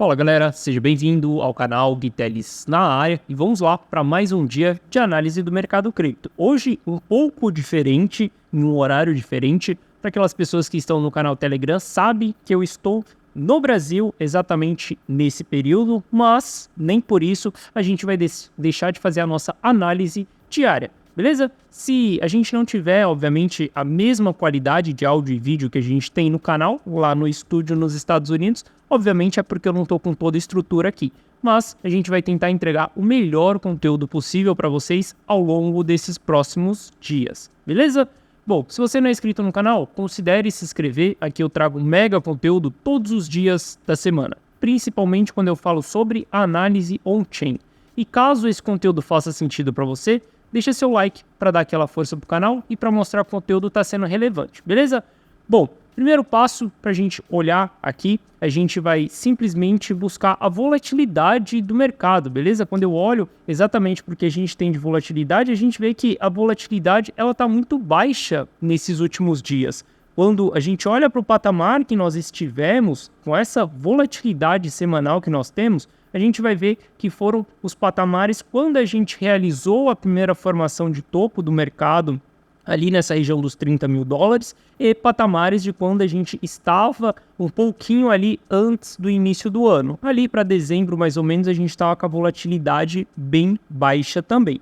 Fala galera, seja bem-vindo ao canal Guiteles na área e vamos lá para mais um dia de análise do mercado cripto. Hoje um pouco diferente, em um horário diferente, para aquelas pessoas que estão no canal Telegram sabem que eu estou no Brasil exatamente nesse período, mas nem por isso a gente vai deixar de fazer a nossa análise diária. Beleza? Se a gente não tiver, obviamente, a mesma qualidade de áudio e vídeo que a gente tem no canal, lá no estúdio nos Estados Unidos, obviamente é porque eu não estou com toda a estrutura aqui. Mas a gente vai tentar entregar o melhor conteúdo possível para vocês ao longo desses próximos dias. Beleza? Bom, se você não é inscrito no canal, considere se inscrever. Aqui eu trago mega conteúdo todos os dias da semana, principalmente quando eu falo sobre análise on-chain. E caso esse conteúdo faça sentido para você, deixa seu like para dar aquela força pro canal e para mostrar que o conteúdo está sendo relevante, beleza? Bom, primeiro passo para a gente olhar aqui, a gente vai simplesmente buscar a volatilidade do mercado, beleza? Quando eu olho exatamente porque a gente tem de volatilidade, a gente vê que a volatilidade ela está muito baixa nesses últimos dias. Quando a gente olha para o patamar que nós estivemos, com essa volatilidade semanal que nós temos, a gente vai ver que foram os patamares quando a gente realizou a primeira formação de topo do mercado, ali nessa região dos 30 mil dólares, e patamares de quando a gente estava um pouquinho ali antes do início do ano. Ali para dezembro, mais ou menos, a gente estava com a volatilidade bem baixa também.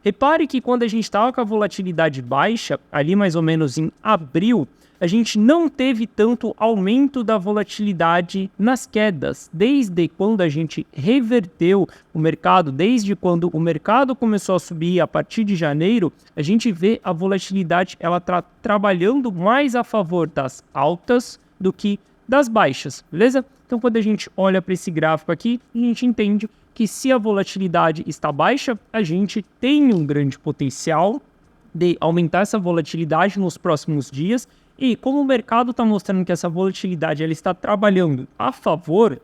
Repare que quando a gente estava com a volatilidade baixa, ali mais ou menos em abril, a gente não teve tanto aumento da volatilidade nas quedas. Desde quando a gente reverteu o mercado, desde quando o mercado começou a subir a partir de janeiro, a gente vê a volatilidade ela trabalhando mais a favor das altas do que das baixas, beleza? Então quando a gente olha para esse gráfico aqui, a gente entende que se a volatilidade está baixa, a gente tem um grande potencial de aumentar essa volatilidade nos próximos dias. E como o mercado está mostrando que essa volatilidade ela está trabalhando a favor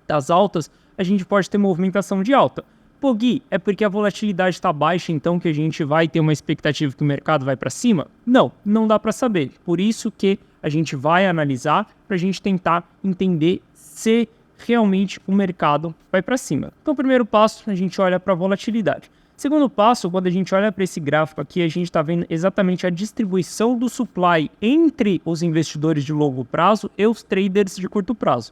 das altas, a gente pode ter movimentação de alta. Pô, Gui, é porque a volatilidade está baixa, então que a gente vai ter uma expectativa que o mercado vai para cima? Não, não dá para saber. Por isso que a gente vai analisar para a gente tentar entender se realmente o mercado vai para cima. Então, primeiro passo, a gente olha para a volatilidade. Segundo passo, quando a gente olha para esse gráfico aqui, a gente está vendo exatamente a distribuição do supply entre os investidores de longo prazo e os traders de curto prazo.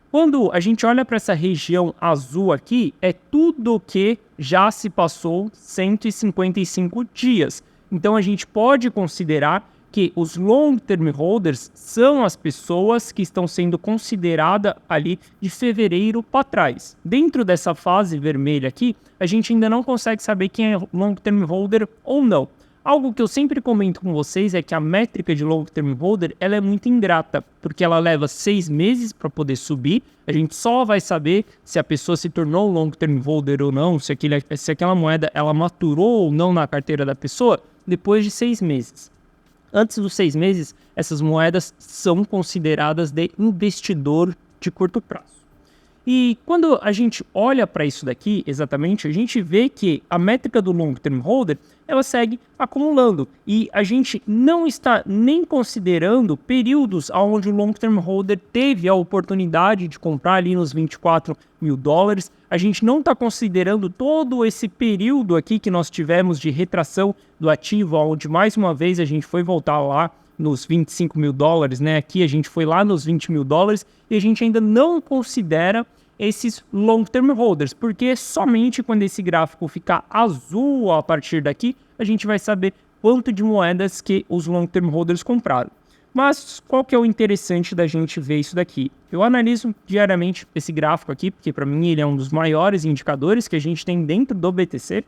Quando a gente olha para essa região azul aqui, é tudo que já se passou 155 dias. Então a gente pode considerar que os long-term holders são as pessoas que estão sendo consideradas ali de fevereiro para trás. Dentro dessa fase vermelha aqui, a gente ainda não consegue saber quem é long-term holder ou não. Algo que eu sempre comento com vocês é que a métrica de long-term holder ela é muito ingrata, porque ela leva 6 meses para poder subir. A gente só vai saber se a pessoa se tornou long-term holder ou não, se aquela moeda ela maturou ou não na carteira da pessoa, depois de 6 meses. Antes dos 6 meses, essas moedas são consideradas de investidor de curto prazo. E quando a gente olha para isso daqui, exatamente, a gente vê que a métrica do long term holder, ela segue acumulando. E a gente não está nem considerando períodos onde o long term holder teve a oportunidade de comprar ali nos 24 mil dólares. A gente não está considerando todo esse período aqui que nós tivemos de retração do ativo, onde mais uma vez a gente foi voltar lá nos 25 mil dólares, né? Aqui a gente foi lá nos 20 mil dólares e a gente ainda não considera esses long-term holders, porque somente quando esse gráfico ficar azul a partir daqui, a gente vai saber quanto de moedas que os long-term holders compraram. Mas qual que é o interessante da gente ver isso daqui? Eu analiso diariamente esse gráfico aqui, porque para mim ele é um dos maiores indicadores que a gente tem dentro do BTC.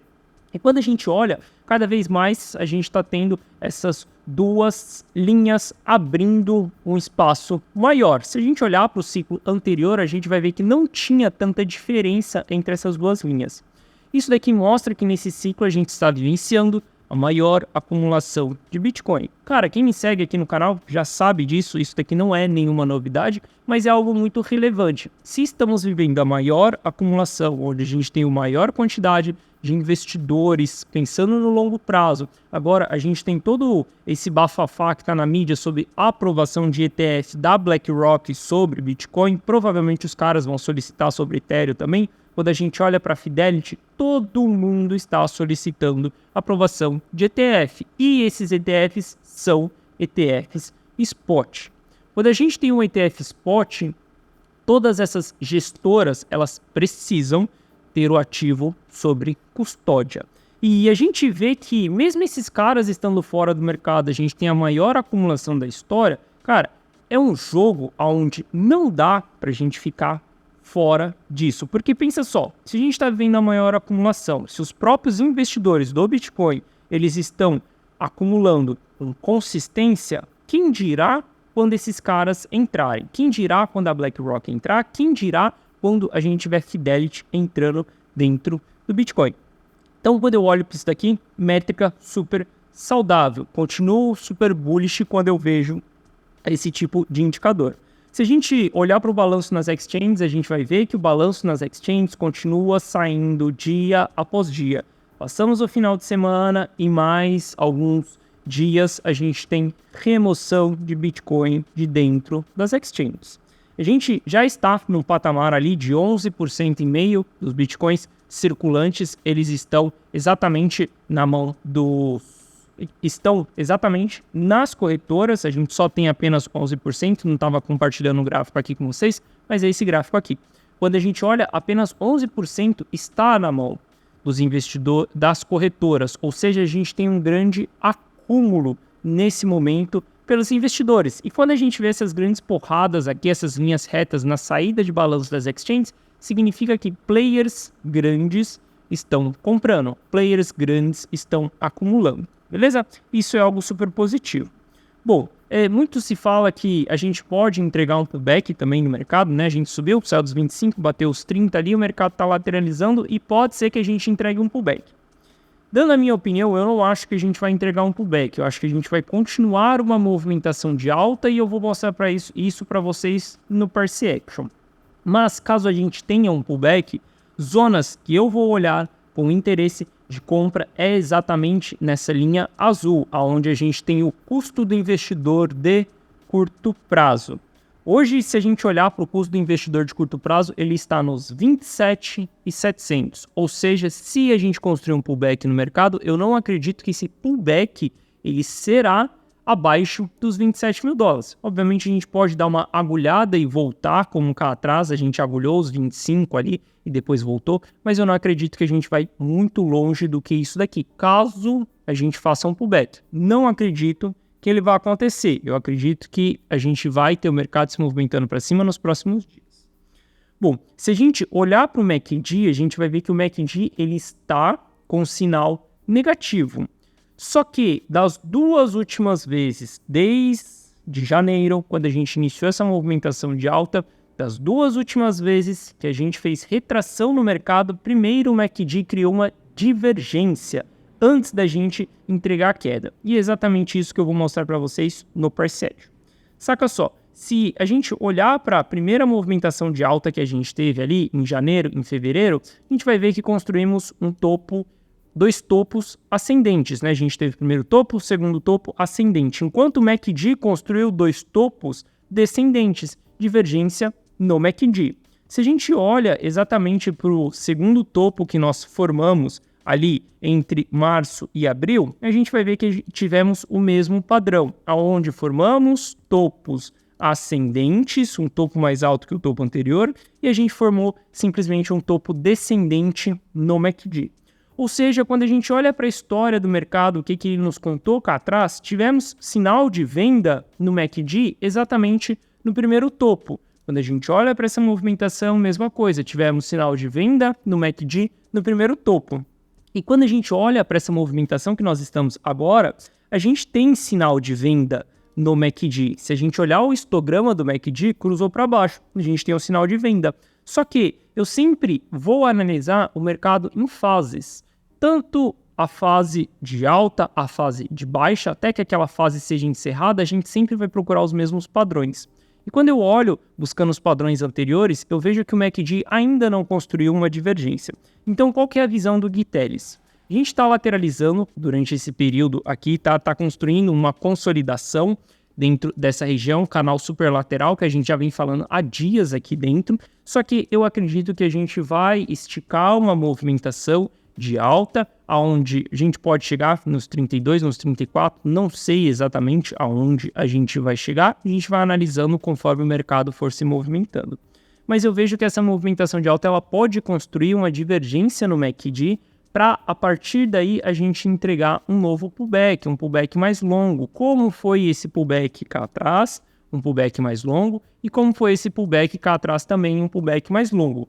E quando a gente olha, cada vez mais a gente está tendo essas duas linhas abrindo um espaço maior. Se a gente olhar para o ciclo anterior, a gente vai ver que não tinha tanta diferença entre essas duas linhas. Isso daqui mostra que nesse ciclo a gente está vivenciando a maior acumulação de Bitcoin. Cara, quem me segue aqui no canal já sabe disso, isso daqui não é nenhuma novidade, mas é algo muito relevante. Se estamos vivendo a maior acumulação, onde a gente tem a maior quantidade de investidores pensando no longo prazo. Agora, a gente tem todo esse bafafá que está na mídia sobre a aprovação de ETF da BlackRock sobre Bitcoin. Provavelmente os caras vão solicitar sobre Ethereum também. Quando a gente olha para a Fidelity, todo mundo está solicitando aprovação de ETF. E esses ETFs são ETFs Spot. Quando a gente tem um ETF Spot, todas essas gestoras, elas precisam ter o ativo sobre custódia. E a gente vê que mesmo esses caras estando fora do mercado, a gente tem a maior acumulação da história. Cara, é um jogo onde não dá para a gente ficar fora disso. Porque pensa só, se a gente está vendo a maior acumulação, se os próprios investidores do Bitcoin, eles estão acumulando com consistência, quem dirá quando esses caras entrarem? Quem dirá quando a BlackRock entrar? Quem dirá quando a gente tiver Fidelity entrando dentro do Bitcoin? Então, quando eu olho para isso daqui, métrica super saudável. Continuo super bullish quando eu vejo esse tipo de indicador. Se a gente olhar para o balanço nas exchanges, a gente vai ver que o balanço nas exchanges continua saindo dia após dia. Passamos o final de semana e mais alguns dias a gente tem remoção de Bitcoin de dentro das exchanges. A gente já está num patamar ali de 11,5% dos Bitcoins circulantes, eles estão exatamente na mão estão exatamente nas corretoras, a gente só tem apenas 11%, não estava compartilhando o gráfico aqui com vocês, mas é esse gráfico aqui. Quando a gente olha, apenas 11% está na mão dos investidores, das corretoras, ou seja, a gente tem um grande acúmulo nesse momento pelos investidores. E quando a gente vê essas grandes porradas aqui, essas linhas retas na saída de balanço das exchanges, significa que players grandes estão comprando, players grandes estão acumulando. Beleza? Isso é algo super positivo. Bom, muito se fala que a gente pode entregar um pullback também no mercado, né? A gente subiu, saiu dos 25, bateu os 30 ali, o mercado está lateralizando e pode ser que a gente entregue um pullback. Dando a minha opinião, eu não acho que a gente vai entregar um pullback, eu acho que a gente vai continuar uma movimentação de alta e eu vou mostrar para isso para vocês no Price Action. Mas caso a gente tenha um pullback, zonas que eu vou olhar com interesse de compra é exatamente nessa linha azul, onde a gente tem o custo do investidor de curto prazo. Hoje, se a gente olhar para o custo do investidor de curto prazo, ele está nos 27.700. Ou seja, se a gente construir um pullback no mercado, eu não acredito que esse pullback ele será abaixo dos 27 mil dólares. Obviamente, a gente pode dar uma agulhada e voltar, como cá atrás, a gente agulhou os 25 ali e depois voltou, mas eu não acredito que a gente vai muito longe do que isso daqui, caso a gente faça um pullback. Não acredito que ele vai acontecer. Eu acredito que a gente vai ter o mercado se movimentando para cima nos próximos dias. Bom, se a gente olhar para o MACD, a gente vai ver que o MACD ele está com sinal negativo. Só que das duas últimas vezes, desde janeiro, quando a gente iniciou essa movimentação de alta, das duas últimas vezes que a gente fez retração no mercado, primeiro o MACD criou uma divergência antes da gente entregar a queda. E é exatamente isso que eu vou mostrar para vocês no Price Action. Saca só, se a gente olhar para a primeira movimentação de alta que a gente teve ali em janeiro, em fevereiro, a gente vai ver que construímos um topo, dois topos ascendentes, né? A gente teve o primeiro topo, o segundo topo ascendente, enquanto o MACD construiu dois topos descendentes, divergência no MACD. Se a gente olha exatamente para o segundo topo que nós formamos ali entre março e abril, a gente vai ver que tivemos o mesmo padrão, aonde formamos topos ascendentes, um topo mais alto que o topo anterior, e a gente formou simplesmente um topo descendente no MACD. Ou seja, quando a gente olha para a história do mercado, o que ele nos contou cá atrás, tivemos sinal de venda no MACD exatamente no primeiro topo. Quando a gente olha para essa movimentação, mesma coisa, tivemos sinal de venda no MACD no primeiro topo. E quando a gente olha para essa movimentação que nós estamos agora, a gente tem sinal de venda no MACD. Se a gente olhar o histograma do MACD, cruzou para baixo, a gente tem um sinal de venda. Só que eu sempre vou analisar o mercado em fases, tanto a fase de alta, a fase de baixa, até que aquela fase seja encerrada, a gente sempre vai procurar os mesmos padrões. E quando eu olho buscando os padrões anteriores, eu vejo que o MACD ainda não construiu uma divergência. Então, qual que é a visão do Gui Telles? A gente está lateralizando durante esse período aqui, tá construindo uma consolidação dentro dessa região, canal superlateral, que a gente já vem falando há dias aqui dentro. Só que eu acredito que a gente vai esticar uma movimentação de alta, aonde a gente pode chegar nos 32, nos 34, não sei exatamente aonde a gente vai chegar, a gente vai analisando conforme o mercado for se movimentando. Mas eu vejo que essa movimentação de alta ela pode construir uma divergência no MACD para, a partir daí, a gente entregar um novo pullback, um pullback mais longo. Como foi esse pullback cá atrás, um pullback mais longo, e como foi esse pullback cá atrás também, um pullback mais longo.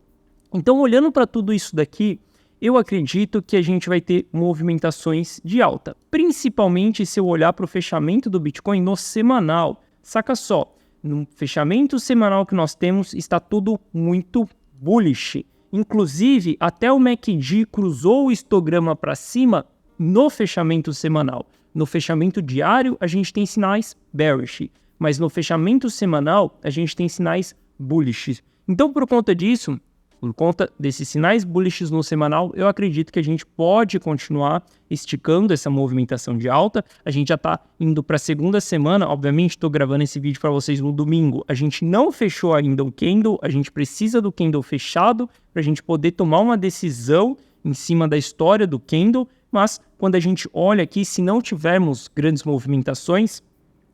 Então, olhando para tudo isso daqui, eu acredito que a gente vai ter movimentações de alta, principalmente se eu olhar para o fechamento do Bitcoin no semanal. Saca só, no fechamento semanal que nós temos está tudo muito bullish. Inclusive, até o MACD cruzou o histograma para cima no fechamento semanal. No fechamento diário, a gente tem sinais bearish, mas no fechamento semanal, a gente tem sinais bullish. Então, por conta disso, por conta desses sinais bullish no semanal, eu acredito que a gente pode continuar esticando essa movimentação de alta. A gente já está indo para a segunda semana. Obviamente, estou gravando esse vídeo para vocês no domingo. A gente não fechou ainda o candle. A gente precisa do candle fechado para a gente poder tomar uma decisão em cima da história do candle. Mas quando a gente olha aqui, se não tivermos grandes movimentações,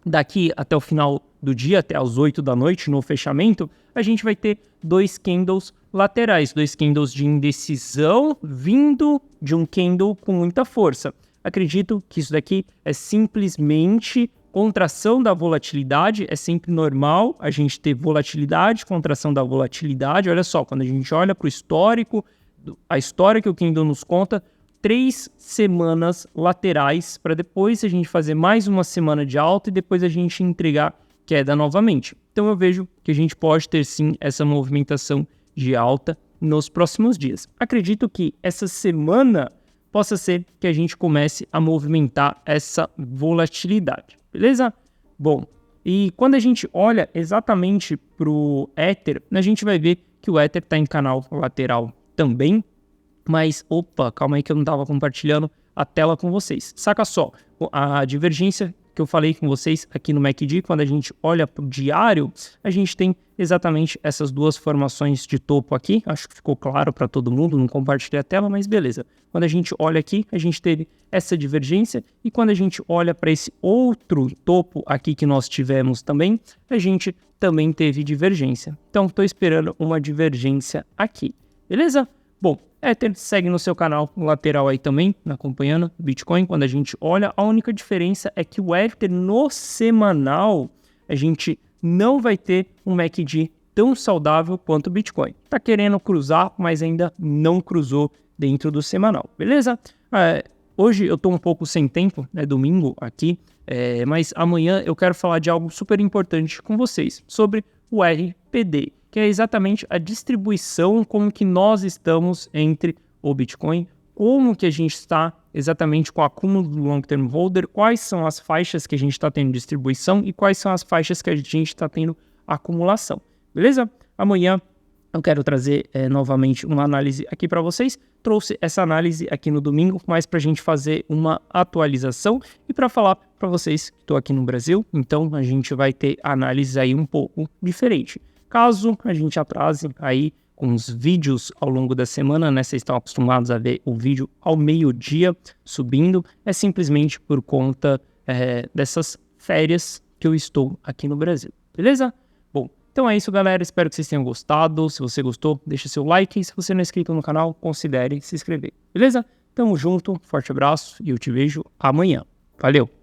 daqui até o final do dia, até às 8 da noite, no fechamento, a gente vai ter dois candles laterais, dois candles de indecisão vindo de um candle com muita força. Acredito que isso daqui é simplesmente contração da volatilidade, é sempre normal a gente ter volatilidade, contração da volatilidade. Olha só, quando a gente olha para o histórico, a história que o candle nos conta, 3 semanas laterais para depois a gente fazer mais uma semana de alta e depois a gente entregar queda novamente. Então eu vejo que a gente pode ter sim essa movimentação de alta nos próximos dias. Acredito que essa semana possa ser que a gente comece a movimentar essa volatilidade, beleza? Bom, e quando a gente olha exatamente para o Ether, a gente vai ver que o Ether está em canal lateral também, mas, opa, calma aí que eu não estava compartilhando a tela com vocês. Saca só, a divergência que eu falei com vocês aqui no MACD, quando a gente olha para o diário, a gente tem exatamente essas duas formações de topo aqui. Acho que ficou claro para todo mundo, não compartilhei a tela, mas beleza. Quando a gente olha aqui, a gente teve essa divergência, e quando a gente olha para esse outro topo aqui que nós tivemos também, a gente também teve divergência. Então, estou esperando uma divergência aqui, beleza? Bom, Ether segue no seu canal lateral aí também, acompanhando Bitcoin. Quando a gente olha, a única diferença é que o Ether no semanal, a gente não vai ter um MACD tão saudável quanto o Bitcoin. Tá querendo cruzar, mas ainda não cruzou dentro do semanal, beleza? Hoje eu tô um pouco sem tempo, é domingo aqui, mas amanhã eu quero falar de algo super importante com vocês, sobre o RPD, que é exatamente a distribuição, como que nós estamos entre o Bitcoin, como que a gente está exatamente com o acúmulo do Long Term Holder, quais são as faixas que a gente está tendo distribuição e quais são as faixas que a gente está tendo acumulação, beleza? Amanhã eu quero trazer novamente uma análise aqui para vocês. Trouxe essa análise aqui no domingo, mas para a gente fazer uma atualização e para falar para vocês que estou aqui no Brasil, então a gente vai ter análise aí um pouco diferente. Caso a gente atrase aí com os vídeos ao longo da semana, né? Vocês estão acostumados a ver o vídeo ao meio-dia subindo, é simplesmente por conta dessas férias que eu estou aqui no Brasil, beleza? Bom, então é isso, galera. Espero que vocês tenham gostado. Se você gostou, deixa seu like. E se você não é inscrito no canal, considere se inscrever, beleza? Tamo junto, forte abraço e eu te vejo amanhã. Valeu!